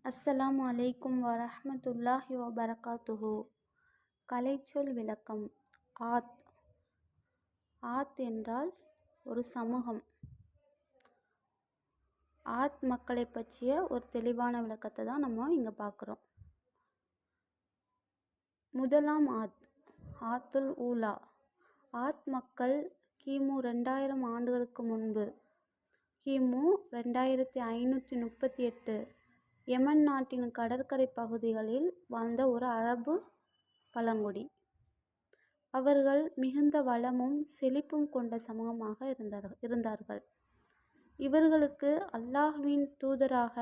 அஸ்ஸலாமு அலைக்கும் வரஹ்மத்துல்லாஹி வபரகாத்துஹு. கலைச்சொல் விளக்கம். ஆத். ஆத் என்றால் ஒரு சமூகம். ஆத் மக்களை பற்றிய ஒரு தெளிவான விளக்கத்தை தான் நம்ம இங்கே பார்க்குறோம். முதலாம் ஆத், ஆத்துல் ஊலா. ஆத் மக்கள் கிமு 2000 ஆண்டுகளுக்கு முன்பு, கிமு 2538 யமன் நாட்டின் கடற்கரை பகுதிகளில் வாழ்ந்த ஒரு அரபு பழங்குடி. அவர்கள் மிகுந்த வளமும் செழிப்பும் கொண்ட சமூகமாக இருந்தார்கள். இவர்களுக்கு அல்லாஹ்வின் தூதராக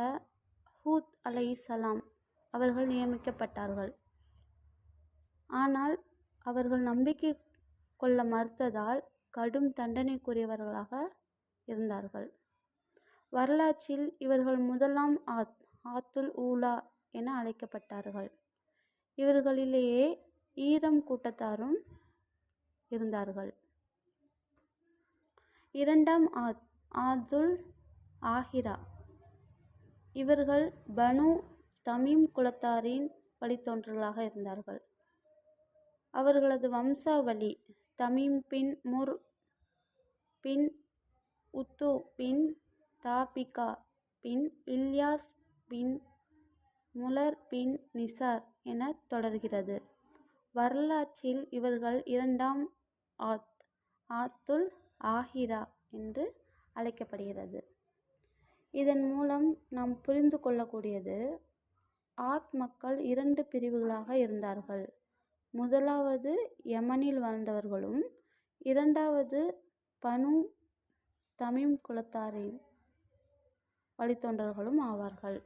ஹூத் அலைஹிஸ்ஸலாம் அவர்கள் நியமிக்கப்பட்டார்கள். ஆனால் அவர்கள் நம்பிக்கை கொள்ள மறுத்ததால் கடும் தண்டனைக்குரியவர்களாக இருந்தார்கள். வரலாற்றில் இவர்கள் முதலாம் ஆத், ஆத்துல் ஊலா என அழைக்கப்பட்டார்கள். இவர்களிலேயே ஈரம் கூட்டத்தாரும் இருந்தார்கள். இரண்டாம் ஆத், ஆத்துல் ஆஹிரா. இவர்கள் பனு தமீம் குலத்தாரின் வழித்தோன்றல்களாக இருந்தார்கள். அவர்களது வம்சாவளி தமீம் பின் முர் பின் உத்து பின் தாபிகா பின் இல்யாஸ் பின் முலர் பின் நிசார் என தொடர்கிறது. வரலாற்றில் இவர்கள் இரண்டாம் ஆத், ஆத்துல் ஆஹிரா என்று அழைக்கப்படுகிறது. இதன் மூலம் நாம் புரிந்து கொள்ளக்கூடியது, ஆத் மக்கள் 2 பிரிவுகளாக இருந்தார்கள். முதலாவது யமனில் வாழ்ந்தவர்களும், இரண்டாவது பனு தமீம் குலத்தாரின் வழித்தோன்றல்களும் ஆவார்கள்.